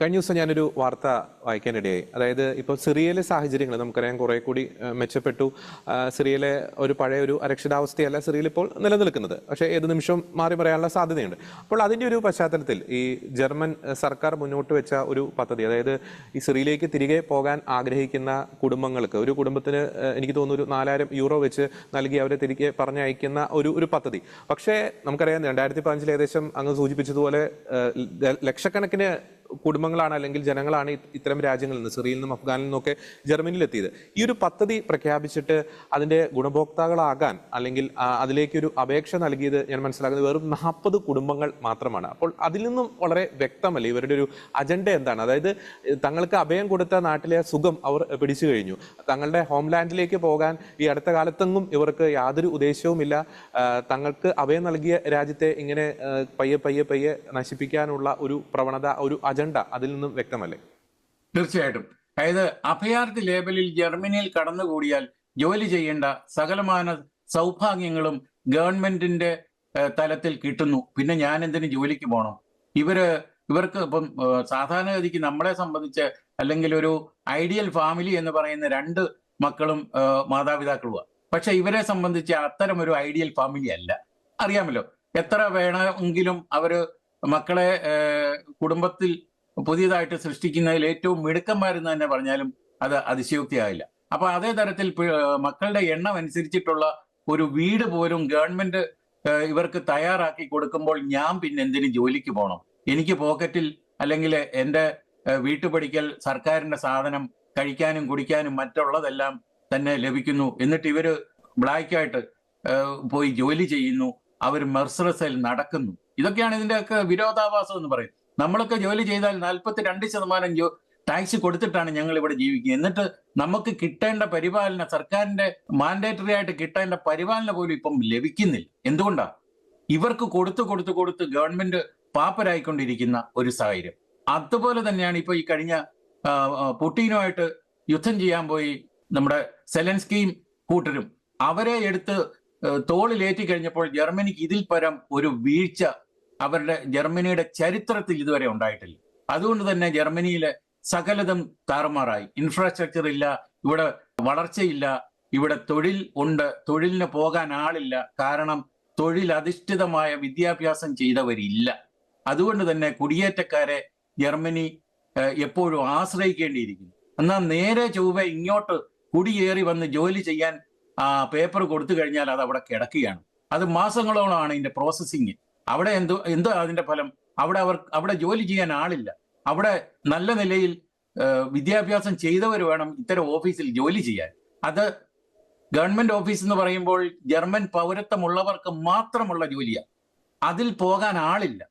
കഴിഞ്ഞ ദിവസം ഞാനൊരു വാർത്ത വായിക്കാനിടയായി. അതായത് ഇപ്പോൾ സിറിയയിലെ സാഹചര്യങ്ങൾ നമുക്കറിയാം കുറെ കൂടി മെച്ചപ്പെട്ടു. സിറിയയിലെ ഒരു പഴയ ഒരു അരക്ഷിതാവസ്ഥയല്ല സിറിയയിൽ ഇപ്പോൾ നിലനിൽക്കുന്നത്. പക്ഷേ ഏത് നിമിഷവും മാറി പറയാനുള്ള സാധ്യതയുണ്ട്. അപ്പോൾ അതിൻ്റെ ഒരു പശ്ചാത്തലത്തിൽ ഈ ജർമ്മൻ സർക്കാർ മുന്നോട്ട് വെച്ച ഒരു പദ്ധതി, അതായത് ഈ സിറിയയിലേക്ക് തിരികെ പോകാൻ ആഗ്രഹിക്കുന്ന കുടുംബങ്ങൾക്ക്, ഒരു കുടുംബത്തിന് എനിക്ക് തോന്നുന്നു ഒരു 4000 വെച്ച് നൽകി അവരെ തിരികെ പറഞ്ഞയക്കുന്ന ഒരു പദ്ധതി. പക്ഷേ നമുക്കറിയാം 2015 ഏകദേശം അങ്ങ് സൂചിപ്പിച്ചതുപോലെ ലക്ഷക്കണക്കിന് കുടുംബങ്ങളാണ് അല്ലെങ്കിൽ ജനങ്ങളാണ് ഇത്തരം രാജ്യങ്ങളിൽ നിന്ന്, സിറിയയിൽ നിന്നും അഫ്ഗാനിൽ നിന്നൊക്കെ ജർമ്മനിയിൽ എത്തിയത്. ഈ ഒരു പദ്ധതി പ്രഖ്യാപിച്ചിട്ട് അതിന്റെ ഗുണഭോക്താക്കളാകാൻ അല്ലെങ്കിൽ അതിലേക്കൊരു അപേക്ഷ നൽകിയത് ഞാൻ മനസ്സിലാക്കുന്നത് വെറും 40 കുടുംബങ്ങൾ മാത്രമാണ്. അപ്പോൾ അതിൽ നിന്നും വളരെ വ്യക്തമല്ല ഇവരുടെ ഒരു അജണ്ട എന്താണ്. അതായത് തങ്ങൾക്ക് അഭയം കൊടുത്ത നാട്ടിലെ സുഖം അവർ പിടിച്ചു കഴിഞ്ഞു. തങ്ങളുടെ ഹോംലാൻഡിലേക്ക് പോകാൻ ഈ അടുത്ത കാലത്തെങ്ങും ഇവർക്ക് യാതൊരു ഉദ്ദേശവുമില്ല. തങ്ങൾക്ക് അഭയം നൽകിയ രാജ്യത്തെ ഇങ്ങനെ പയ്യെ പയ്യെ പയ്യെ നശിപ്പിക്കാനുള്ള ഒരു പ്രവണത, ഒരു അജണ്ട അതിൽ നിന്നും വ്യക്തമല്ലേ? തീർച്ചയായിട്ടും. അതായത് അഭയാർത്ഥി ലേബലിൽ ജർമ്മനിയിൽ കടന്നുകൂടിയാൽ ജോലി ചെയ്യേണ്ട സകലമാന സൗഭാഗ്യങ്ങളും ഗവൺമെന്റിന്റെ തലത്തിൽ കിട്ടുന്നു. പിന്നെ ഞാൻ എന്തിനു ജോലിക്ക് പോകണം? ഇവർക്ക് ഇപ്പം സാധാരണഗതിക്ക് നമ്മളെ സംബന്ധിച്ച് അല്ലെങ്കിൽ ഒരു ഐഡിയൽ ഫാമിലി എന്ന് പറയുന്ന 2 മക്കളും മാതാപിതാക്കളുമാണ്. പക്ഷെ ഇവരെ സംബന്ധിച്ച് അത്തരം ഒരു ഐഡിയൽ ഫാമിലി അല്ല. അറിയാമല്ലോ, എത്ര വേണമെങ്കിലും അവര് മക്കളെ കുടുംബത്തിൽ പുതിയതായിട്ട് സൃഷ്ടിക്കുന്നതിൽ ഏറ്റവും മിടുക്കന്മാരെന്ന് തന്നെ പറഞ്ഞാലും അത് അതിശയോക്തിയാവില്ല. അപ്പൊ അതേ തരത്തിൽ മക്കളുടെ എണ്ണം അനുസരിച്ചിട്ടുള്ള ഒരു വീട് പോലും ഗവൺമെന്റ് ഇവർക്ക് തയ്യാറാക്കി കൊടുക്കുമ്പോൾ ഞാൻ പിന്നെ എന്തിന് ജോലിക്ക് പോകണം? എനിക്ക് പോക്കറ്റിൽ അല്ലെങ്കിൽ എൻ്റെ വീട്ടുപടിക്കൽ സർക്കാരിന്റെ സാധനം കഴിക്കാനും കുടിക്കാനും മറ്റുള്ളതെല്ലാം തന്നെ ലഭിക്കുന്നു. എന്നിട്ട് ഇവര് ബ്ലാക്കായിട്ട് പോയി ജോലി ചെയ്യുന്നു, അവർ മെർസറസിൽ നടക്കുന്നു. ഇതൊക്കെയാണ് ഇതിന്റെയൊക്കെ വിരോധാഭാസം എന്ന് പറയും. നമ്മളൊക്കെ ജോലി ചെയ്താൽ 42% ടാക്സ് കൊടുത്തിട്ടാണ് ഞങ്ങൾ ഇവിടെ ജീവിക്കുന്നത്. എന്നിട്ട് നമുക്ക് കിട്ടേണ്ട പരിപാലന, സർക്കാരിന്റെ മാൻഡേറ്ററി ആയിട്ട് കിട്ടേണ്ട പരിപാലന പോലും ഇപ്പം ലഭിക്കുന്നില്ല. എന്തുകൊണ്ടാ? ഇവർക്ക് കൊടുത്ത് ഗവൺമെന്റ് പാപ്പരായിക്കൊണ്ടിരിക്കുന്ന ഒരു സാഹചര്യം. അതുപോലെ തന്നെയാണ് ഇപ്പൊ ഈ കഴിഞ്ഞ പുടിനുമായിട്ട് യുദ്ധം ചെയ്യാൻ പോയി നമ്മുടെ സെലൻസ്കിയും കൂട്ടരും അവരെ എടുത്ത് തോളിലേറ്റി കഴിഞ്ഞപ്പോൾ ജർമ്മനിക്ക് ഇതിൽ പരം ഒരു വീഴ്ച ജർമ്മനിയുടെ ചരിത്രത്തിൽ ഇതുവരെ ഉണ്ടായിട്ടില്ല. അതുകൊണ്ട് തന്നെ ജർമ്മനിയിലെ സകലതും താറുമാറായി. ഇൻഫ്രാസ്ട്രക്ചർ ഇല്ല, ഇവിടെ വളർച്ചയില്ല, ഇവിടെ തൊഴിൽ ഉണ്ട്, തൊഴിലിന് പോകാൻ ആളില്ല. കാരണം തൊഴിലധിഷ്ഠിതമായ വിദ്യാഭ്യാസം ചെയ്തവരില്ല. അതുകൊണ്ട് തന്നെ കുടിയേറ്റക്കാരെ ജർമ്മനി എപ്പോഴും ആശ്രയിക്കേണ്ടിയിരിക്കുന്നു. എന്നാൽ നേരെ ചൊവ്വെ ഇങ്ങോട്ട് കുടിയേറി വന്ന് ജോലി ചെയ്യാൻ പേപ്പർ കൊടുത്തു കഴിഞ്ഞാൽ അത് അവിടെ കിടക്കുകയാണ്. അത് മാസങ്ങളോളമാണ് ഇതിന്റെ പ്രോസസ്സിങ്. അവിടെ എന്തോ അതിന്റെ ഫലം? അവിടെ ജോലി ചെയ്യാൻ ആളില്ല. അവിടെ നല്ല നിലയിൽ വിദ്യാഭ്യാസം ചെയ്തവർ വേണം ഇത്തരം ഓഫീസിൽ ജോലി ചെയ്യാൻ. അത് ഗവൺമെന്റ് ഓഫീസ് എന്ന് പറയുമ്പോൾ ജർമ്മൻ പൗരത്വമുള്ളവർക്ക് മാത്രമുള്ള ജോലിയാണ്. അതിൽ പോകാൻ ആളില്ല.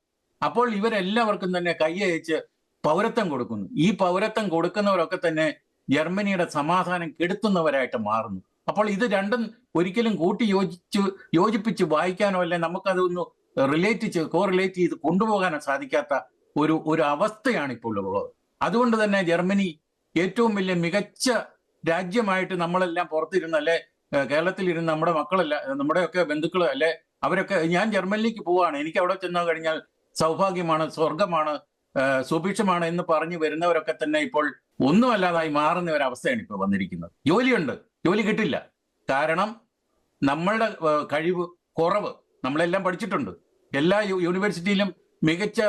അപ്പോൾ ഇവരെല്ലാവർക്കും തന്നെ കൈയയച്ച് പൗരത്വം കൊടുക്കുന്നു. ഈ പൗരത്വം കൊടുക്കുന്നവരൊക്കെ തന്നെ ജർമ്മനിയുടെ സമാധാനം കെടുത്തുന്നവരായിട്ട് മാറുന്നു. അപ്പോൾ ഇത് രണ്ടും ഒരിക്കലും യോജിപ്പിച്ച് വായിക്കാനോ അല്ലെ നമുക്കതൊന്ന് കോറിലേറ്റ് ചെയ്ത് കൊണ്ടുപോകാനോ സാധിക്കാത്ത ഒരു അവസ്ഥയാണ് ഇപ്പോൾ ഉള്ളത്. അതുകൊണ്ട് തന്നെ ജർമ്മനി ഏറ്റവും വലിയ മികച്ച രാജ്യമായിട്ട് നമ്മളെല്ലാം പുറത്തിരുന്ന് അല്ലെ കേരളത്തിലിരുന്ന് നമ്മുടെ മക്കളല്ല, നമ്മുടെയൊക്കെ ബന്ധുക്കൾ അല്ലെ, അവരൊക്കെ ഞാൻ ജർമ്മനിലേക്ക് പോവാണ്, എനിക്ക് അവിടെ ചെന്നാൽ കഴിഞ്ഞാൽ സൗഭാഗ്യമാണ്, സ്വർഗമാണ്, സുഭിക്ഷമാണ് എന്ന് പറഞ്ഞു വരുന്നവരൊക്കെ തന്നെ ഇപ്പോൾ ഒന്നുമല്ലാതായി മാറുന്ന ഒരവസ്ഥയാണ് ഇപ്പോൾ വന്നിരിക്കുന്നത്. ജോലിയുണ്ട്, ജോലി കിട്ടില്ല. കാരണം നമ്മളുടെ കഴിവ് കുറവ്. നമ്മളെല്ലാം പഠിച്ചിട്ടുണ്ട്, എല്ലാ യൂണിവേഴ്സിറ്റിയിലും മികച്ച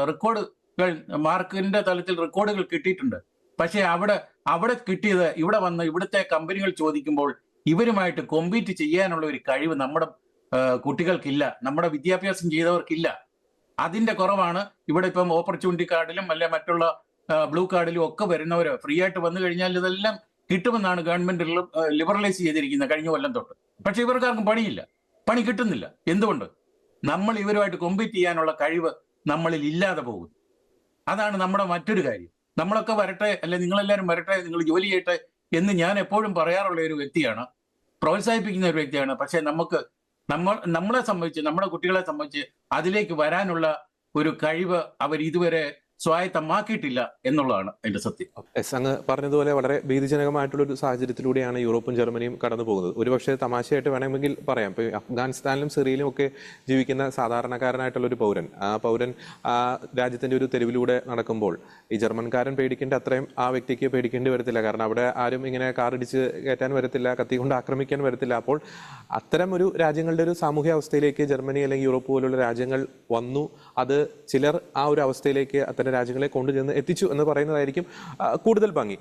റെക്കോർഡുകൾ, മാർക്കിന്റെ തലത്തിൽ റെക്കോർഡുകൾ കിട്ടിയിട്ടുണ്ട്. പക്ഷെ അവിടെ കിട്ടിയത് ഇവിടെ വന്ന് ഇവിടുത്തെ കമ്പനികൾ ചോദിക്കുമ്പോൾ ഇവരുമായിട്ട് കോമ്പീറ്റ് ചെയ്യാനുള്ള ഒരു കഴിവ് നമ്മുടെ കുട്ടികൾക്കില്ല, നമ്മുടെ വിദ്യാഭ്യാസം ചെയ്തവർക്കില്ല. അതിന്റെ കുറവാണ്. ഇവിടെ ഇപ്പം ഓപ്പർച്യൂണിറ്റി കാർഡിലും അല്ലെ മറ്റുള്ള ബ്ലൂ കാർഡിലും ഒക്കെ വരുന്നവർ ഫ്രീ ആയിട്ട് വന്നു കഴിഞ്ഞാൽ ഇതെല്ലാം കിട്ടുമെന്നാണ് ഗവൺമെന്റ് ലിബറലൈസ് ചെയ്തിരിക്കുന്നത് കഴിഞ്ഞ കൊല്ലം തൊട്ട്. പക്ഷെ ഇവർക്കാർക്കും പണിയില്ല, പണി കിട്ടുന്നില്ല. എന്തുകൊണ്ട്? നമ്മൾ ഇവരുമായിട്ട് കോമ്പീറ്റ് ചെയ്യാനുള്ള കഴിവ് നമ്മളിൽ ഇല്ലാതെ പോകുന്നു. അതാണ് നമ്മുടെ മറ്റൊരു കാര്യം. നമ്മളൊക്കെ വരട്ടെ, അല്ലെ നിങ്ങളെല്ലാവരും വരട്ടെ, നിങ്ങൾ ജോലി ചെയ്യട്ടെ എന്ന് ഞാൻ എപ്പോഴും പറയാറുള്ള ഒരു വ്യക്തിയാണ്, പ്രോത്സാഹിപ്പിക്കുന്ന ഒരു വ്യക്തിയാണ്. പക്ഷെ നമ്മളെ സംബന്ധിച്ച്, നമ്മുടെ കുട്ടികളെ സംബന്ധിച്ച് അതിലേക്ക് വരാനുള്ള ഒരു കഴിവ് അവർ ഇതുവരെ സ്വായത്തമാക്കിയിട്ടില്ല എന്നുള്ളതാണ് എന്റെ സത്യം. എസ് അങ്ങ് പറഞ്ഞതുപോലെ വളരെ ഭീതിജനകമായിട്ടുള്ള ഒരു സാഹചര്യത്തിലൂടെയാണ് യൂറോപ്പും ജർമ്മനിയും കടന്നു പോകുന്നത്. ഒരുപക്ഷെ തമാശയായിട്ട് വേണമെങ്കിൽ പറയാം, ഇപ്പോൾ അഫ്ഗാനിസ്ഥാനിലും സിറിയയിലും ഒക്കെ ജീവിക്കുന്ന സാധാരണക്കാരനായിട്ടുള്ള ഒരു പൗരൻ, ആ പൗരൻ ആ രാജ്യത്തിന്റെ ഒരു തെരുവിലൂടെ നടക്കുമ്പോൾ ഈ ജർമ്മൻകാരൻ പേടിക്കേണ്ട അത്രയും ആ വ്യക്തിക്ക് പേടിക്കേണ്ടി വരത്തില്ല. കാരണം അവിടെ ആരും ഇങ്ങനെ കാറിടിച്ച് കയറ്റാൻ വരത്തില്ല, കത്തി കൊണ്ട് ആക്രമിക്കാൻ വരത്തില്ല. അപ്പോൾ അത്തരം ഒരു രാജ്യങ്ങളുടെ ഒരു സാമൂഹ്യ അവസ്ഥയിലേക്ക് ജർമ്മനി അല്ലെങ്കിൽ യൂറോപ്പ് പോലുള്ള രാജ്യങ്ങൾ വന്നു. അത് ചിലർ ആ ഒരു അവസ്ഥയിലേക്ക് അത്തരം രാജ്യങ്ങളെ കൊണ്ടുചെന്ന് എത്തിച്ചു എന്ന് പറയുന്നതായിരിക്കും കൂടുതൽ ഭംഗി.